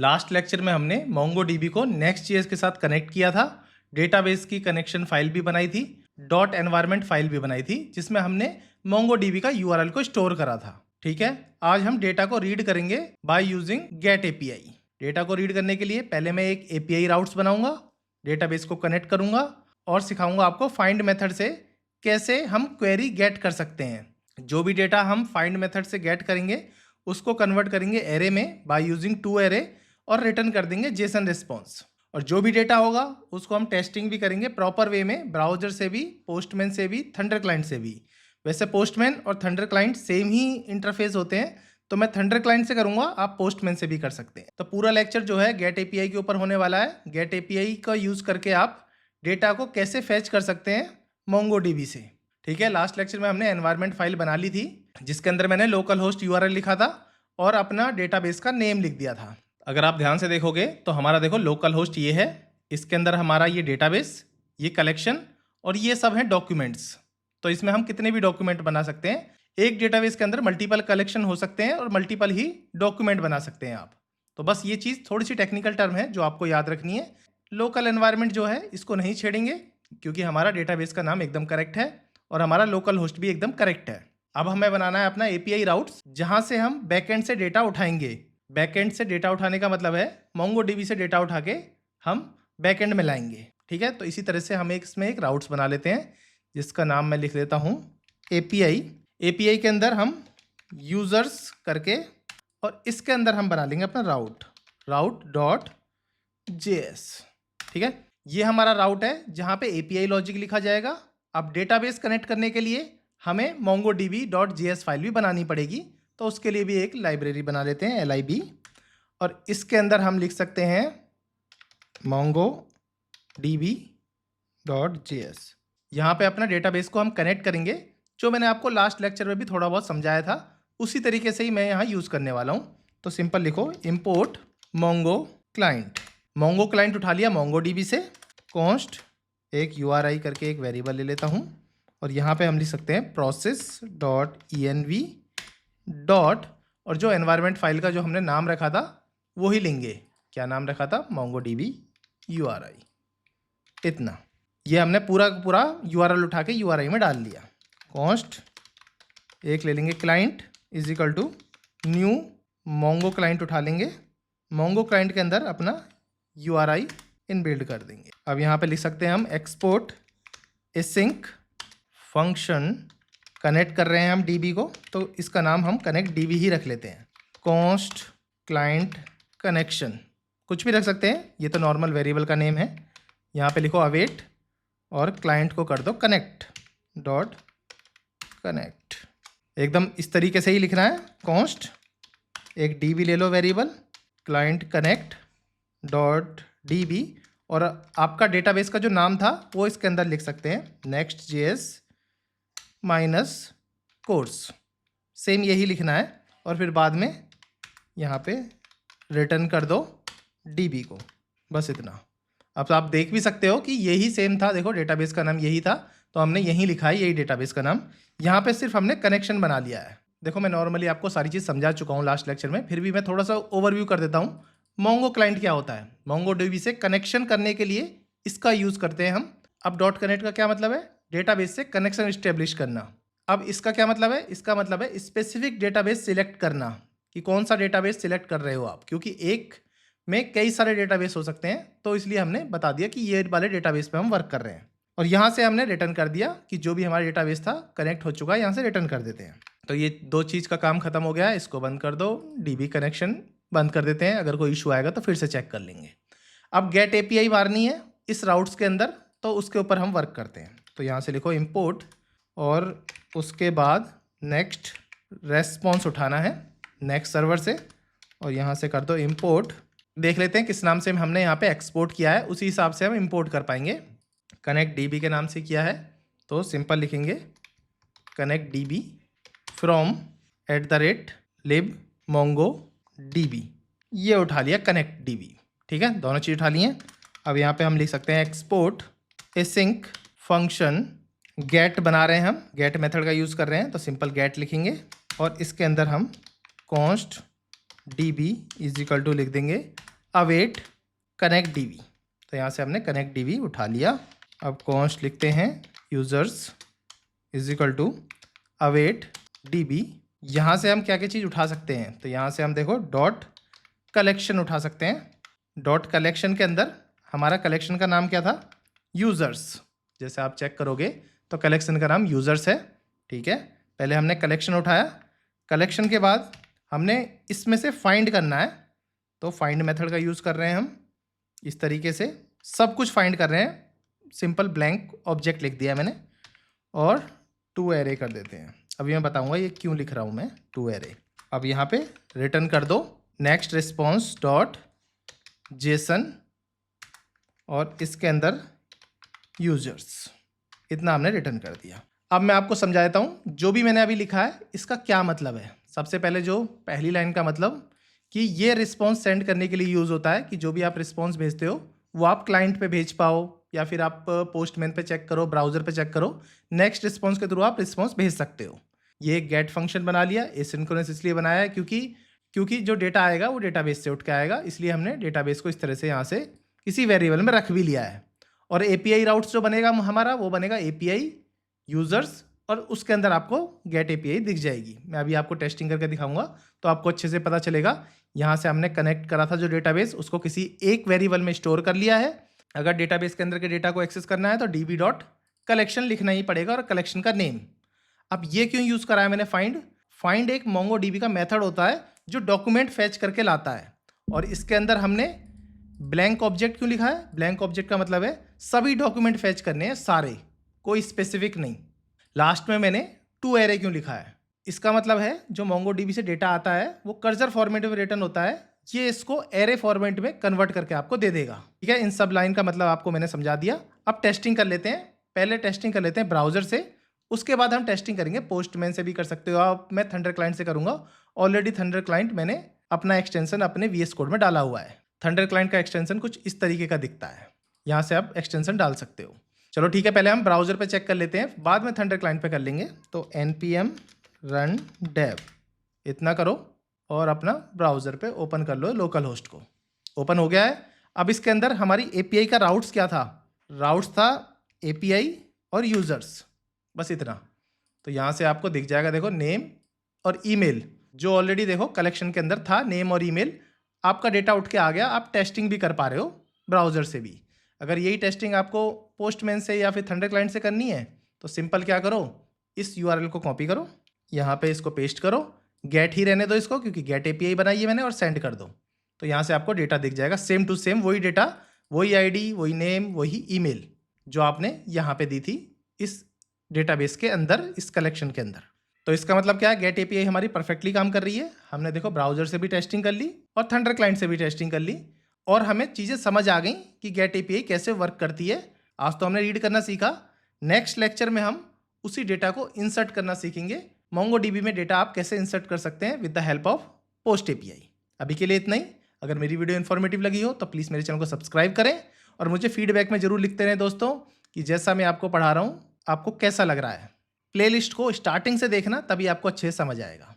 Last lecture में हमने MongoDB को Next.js के साथ कनेक्ट किया था, डेटाबेस की कनेक्शन फाइल भी बनाई थी, .environment फाइल भी बनाई थी जिसमें हमने MongoDB का URL को स्टोर करा था। ठीक है, आज हम डेटा को रीड करेंगे by using get API। Data को रीड करने के लिए पहले मैं एक API राउट्स बनाऊंगा, डेटाबेस को कनेक्ट करूंगा और सिखाऊंगा आपको फाइंड मेथड से कैसे हम क्वेरी गेट कर सकते हैं। जो भी डेटा हम फाइंड मेथड से गेट करेंगे उसको कन्वर्ट करेंगे एरे में बाय यूजिंग टू एरे और रिटर्न कर देंगे जेसन रिस्पॉन्स। और जो भी डेटा होगा उसको हम टेस्टिंग भी करेंगे प्रॉपर वे में, ब्राउजर से भी, पोस्टमैन से भी, थंडर क्लाइंट से भी। वैसे पोस्टमैन और थंडर क्लाइंट सेम ही इंटरफेस होते हैं, तो मैं थंडर क्लाइंट से करूंगा, आप पोस्टमैन से भी कर सकते हैं। तो पूरा लेक्चर जो है गेट API के ऊपर होने वाला है। गेट API का यूज़ करके आप डेटा को कैसे फैच कर सकते हैं MongoDB से। ठीक है, लास्ट लेक्चर में हमने एनवायरनमेंट फाइल बना ली थी जिसके अंदर मैंने लोकल होस्ट URL लिखा था और अपना डेटाबेस का नेम लिख दिया था। अगर आप ध्यान से देखोगे तो हमारा देखो लोकल होस्ट ये है, इसके अंदर हमारा ये डेटाबेस, ये कलेक्शन और ये सब है डॉक्यूमेंट्स। तो इसमें हम कितने भी डॉक्यूमेंट बना सकते हैं। एक डेटाबेस के अंदर मल्टीपल कलेक्शन हो सकते हैं और मल्टीपल ही डॉक्यूमेंट बना सकते हैं आप। तो बस ये चीज़ थोड़ी सी टेक्निकल टर्म है जो आपको याद रखनी है। लोकल एनवायरनमेंट जो है इसको नहीं छेड़ेंगे क्योंकि हमारा डेटाबेस का नाम एकदम करेक्ट है और हमारा लोकल होस्ट भी एकदम करेक्ट है। अब हमें बनाना है अपना API राउट्स जहाँ से हम बैकएंड से डेटा उठाएंगे। बैकएंड से डेटा उठाने का मतलब है MongoDB से डेटा उठा के हम बैकएंड में लाएंगे। ठीक है, तो इसी तरह से हम इसमें एक राउट्स बना लेते हैं जिसका नाम मैं लिख लेता हूँ API। API के अंदर हम यूज़र्स करके और इसके अंदर हम बना लेंगे अपना route.js। ठीक है, ये हमारा राउट है जहाँ पे API लॉजिक लिखा जाएगा। अब डेटाबेस कनेक्ट करने के लिए हमें MongoDB.js फाइल भी बनानी पड़ेगी, तो उसके लिए भी एक लाइब्रेरी बना लेते हैं lib और इसके अंदर हम लिख सकते हैं MongoDB.js। यहाँ पे अपना डेटाबेस को हम कनेक्ट करेंगे, जो मैंने आपको लास्ट लेक्चर में भी थोड़ा बहुत समझाया था उसी तरीके से ही मैं यहाँ यूज़ करने वाला हूँ। तो सिंपल लिखो import mongo client। mongo client उठा लिया MongoDB से, const एक URI करके एक वेरिएबल ले लेता हूँ और यहाँ पे हम लिख सकते हैं process.env डॉट और जो एनवायरनमेंट फाइल का जो हमने नाम रखा था वो ही लेंगे। क्या नाम रखा था? MongoDB URI। इतना, ये हमने पूरा पूरा URL उठा के URI में डाल लिया। कॉन्स्ट एक ले लेंगे client is equal to new Mongo client उठा लेंगे। Mongo क्लाइंट के अंदर अपना URI इनबिल्ड कर देंगे। अब यहाँ पे लिख सकते हैं हम एक्सपोर्ट async फंक्शन, कनेक्ट कर रहे हैं हम DB को, तो इसका नाम हम कनेक्ट DB ही रख लेते हैं। कॉन्स्ट क्लाइंट कनेक्शन, कुछ भी रख सकते हैं, ये तो नॉर्मल वेरिएबल का नेम है। यहाँ पे लिखो अवेट और क्लाइंट को कर दो कनेक्ट डॉट कनेक्ट। एकदम इस तरीके से ही लिखना है। कॉन्स्ट एक DB ले लो variable, client connect dot DB और आपका डेटाबेस का जो नाम था वो इसके अंदर लिख सकते हैं Next.js माइनस कोर्स, सेम यही लिखना है और फिर बाद में यहाँ पे रिटर्न कर दो DB को, बस इतना। अब आप देख भी सकते हो कि यही सेम था, देखो डेटाबेस का नाम यही था तो हमने यही लिखा है, यही डेटाबेस का नाम। यहाँ पे सिर्फ हमने कनेक्शन बना लिया है। देखो मैं नॉर्मली आपको सारी चीज़ समझा चुका हूँ लास्ट लेक्चर में, फिर भी मैं थोड़ा सा ओवरव्यू कर देता हूँ। Mongo क्लाइंट क्या होता है? MongoDB से कनेक्शन करने के लिए इसका यूज़ करते हैं हम। अब डॉट कनेक्ट का क्या मतलब है? डेटाबेस से कनेक्शन इस्टेब्लिश करना। अब इसका क्या मतलब है? इसका मतलब है स्पेसिफिक डेटाबेस सिलेक्ट करना कि कौन सा डेटाबेस सिलेक्ट कर रहे हो आप, क्योंकि एक में कई सारे डेटाबेस हो सकते हैं, तो इसलिए हमने बता दिया कि ये वाले डेटाबेस पे हम वर्क कर रहे हैं। और यहाँ से हमने रिटर्न कर दिया कि जो भी हमारा डेटाबेस था कनेक्ट हो चुका है, यहाँ से रिटर्न कर देते हैं। तो ये दो चीज़ का काम खत्म हो गया है, इसको बंद कर दो, DB कनेक्शन बंद कर देते हैं, अगर कोई इशू आएगा तो फिर से चेक कर लेंगे। अब गेट API मारनी है इस राउट्स के अंदर, तो उसके ऊपर हम वर्क करते हैं। तो यहाँ से लिखो इम्पोर्ट और उसके बाद नेक्स्ट रेस्पॉन्स उठाना है नेक्स्ट सर्वर से और यहाँ से कर दो इम्पोर्ट। देख लेते हैं किस नाम से हमने यहाँ पे एक्सपोर्ट किया है, उसी हिसाब से हम इंपोर्ट कर पाएंगे। कनेक्ट DB के नाम से किया है तो सिंपल लिखेंगे connect DB from @lib MongoDB। ये उठा लिया कनेक्ट DB। ठीक है, दोनों चीज़ उठा लिए। अब यहाँ पे हम लिख सकते हैं एक्सपोर्ट async फंक्शन, गेट बना रहे हैं हम, गेट मेथड का यूज़ कर रहे हैं तो सिंपल गेट लिखेंगे और इसके अंदर हम const DB is equal to लिख देंगे अवेट कनेक्ट डीबी। तो यहाँ से हमने कनेक्ट डीबी उठा लिया। अब कॉन्स्ट लिखते हैं users is equal to await DB. यहाँ से हम क्या क्या चीज़ उठा सकते हैं, तो यहाँ से हम देखो डॉट कलेक्शन उठा सकते हैं। डॉट कलेक्शन के अंदर हमारा कलेक्शन का नाम क्या था, यूज़र्स। जैसे आप चेक करोगे तो कलेक्शन का नाम यूज़र्स है, ठीक है। पहले हमने कलेक्शन उठाया, कलेक्शन के बाद हमने इसमें से फाइंड करना है, तो फाइंड मेथड का यूज़ कर रहे हैं हम। इस तरीके से सब कुछ फाइंड कर रहे हैं। सिंपल ब्लैंक ऑब्जेक्ट लिख दिया मैंने और टू एरे कर देते हैं। अभी मैं बताऊंगा ये क्यों लिख रहा हूँ मैं टू एरे। अब यहाँ पे रिटर्न कर दो नेक्स्ट रिस्पॉन्स डॉट जेसन और इसके अंदर यूजर्स, इतना हमने रिटर्न कर दिया। अब मैं आपको समझा देता हूँ जो भी मैंने अभी लिखा है इसका क्या मतलब है। सबसे पहले जो पहली लाइन का मतलब कि ये रिस्पॉन्स सेंड करने के लिए यूज़ होता है कि जो भी आप रिस्पॉन्स भेजते हो वो आप क्लाइंट पे भेज पाओ या फिर आप पोस्टमैन पे चेक करो, ब्राउज़र पे चेक करो, नेक्स्ट रिस्पॉन्स के थ्रू आप रिस्पॉन्स भेज सकते हो। ये एक गेट फंक्शन बना लिया। एसिंक्रोनस इसलिए बनाया है क्योंकि जो डेटा आएगा वो डेटाबेस से उठ के आएगा, इसलिए हमने डेटाबेस को इस तरह से यहाँ से किसी वेरिएबल में रख भी लिया है। और एपीआई राउट्स जो बनेगा हमारा वो बनेगा एपीआई यूज़र्स और उसके अंदर आपको गेट एपीआई दिख जाएगी। मैं अभी आपको टेस्टिंग करके दिखाऊंगा तो आपको अच्छे से पता चलेगा। यहाँ से हमने कनेक्ट करा था जो डेटाबेस, उसको किसी एक वेरिएबल में स्टोर कर लिया है। अगर डेटाबेस के अंदर के डेटा को एक्सेस करना है तो डीबी डॉट कलेक्शन लिखना ही पड़ेगा और कलेक्शन का नेम। अब ये क्यों यूज़ करा है मैंने फाइंड एक मोंगो डीबी का मेथड होता है जो डॉक्यूमेंट फैच करके लाता है, और इसके अंदर हमने ब्लैंक ऑब्जेक्ट क्यों लिखा है। ब्लैंक ऑब्जेक्ट का मतलब है सभी डॉक्यूमेंट फैच करने हैं, सारे, कोई स्पेसिफिक नहीं। लास्ट में मैंने टू एरे क्यों लिखा है, इसका मतलब है जो मोंगो डीबी से डेटा आता है वो कर्सर फॉर्मेट में रिटर्न होता है, ये इसको एरे फॉर्मेट में कन्वर्ट करके आपको दे देगा, ठीक है। इन सब लाइन का मतलब आपको मैंने समझा दिया। अब टेस्टिंग कर लेते हैं। पहले टेस्टिंग कर लेते हैं ब्राउजर से, उसके बाद हम टेस्टिंग करेंगे पोस्टमैन से भी कर सकते हो आप, मैं थंडर क्लाइंट से करूंगा। ऑलरेडी थंडर क्लाइंट मैंने अपना एक्सटेंशन अपने VS कोड में डाला हुआ है। थंडर क्लाइंट का एक्सटेंशन कुछ इस तरीके का दिखता है, यहाँ से आप एक्सटेंशन डाल सकते हो। चलो ठीक है, पहले हम ब्राउजर पे चेक कर लेते हैं, बाद में थंडर क्लाइंट पे कर लेंगे। तो npm run dev इतना करो और अपना ब्राउजर पे ओपन कर लो, लोकल होस्ट को ओपन हो गया है। अब इसके अंदर हमारी API का राउट्स क्या था, राउट्स था API और यूजर्स, बस इतना। तो यहाँ से आपको दिख जाएगा, देखो नेम और ईमेल, जो ऑलरेडी देखो कलेक्शन के अंदर था, नेम और ईमेल। आपका डेटा उठ के आ गया, आप टेस्टिंग भी कर पा रहे हो ब्राउजर से भी। अगर यही टेस्टिंग आपको पोस्टमैन से या फिर थंडर क्लाइंट से करनी है तो सिंपल क्या करो, इस URL को कॉपी करो, यहाँ पे इसको पेस्ट करो, गेट ही रहने दो इसको क्योंकि गेट API बनाई है मैंने, और सेंड कर दो। तो यहाँ से आपको डेटा दिख जाएगा सेम टू सेम, वही डेटा, वही ID, वही नेम, वही ईमेल जो आपने यहाँ पे दी थी इस डेटाबेस के अंदर, इस कलेक्शन के अंदर। तो इसका मतलब क्या है, गेट API हमारी परफेक्टली काम कर रही है। हमने देखो ब्राउजर से भी टेस्टिंग कर ली और थंडर क्लाइंट से भी टेस्टिंग कर ली, और हमें चीज़ें समझ आ गई कि गेट API कैसे वर्क करती है। आज तो हमने रीड करना सीखा, नेक्स्ट लेक्चर में हम उसी डेटा को इंसर्ट करना सीखेंगे। MongoDB में डेटा आप कैसे इंसर्ट कर सकते हैं with the help of post API। अभी के लिए इतना ही। अगर मेरी वीडियो इन्फॉर्मेटिव लगी हो तो प्लीज़ मेरे चैनल को सब्सक्राइब करें और मुझे फीडबैक में ज़रूर लिखते रहें दोस्तों कि जैसा मैं आपको पढ़ा रहा हूँ आपको कैसा लग रहा है। प्लेलिस्ट को स्टार्टिंग से देखना, तभी आपको अच्छे से समझ आएगा।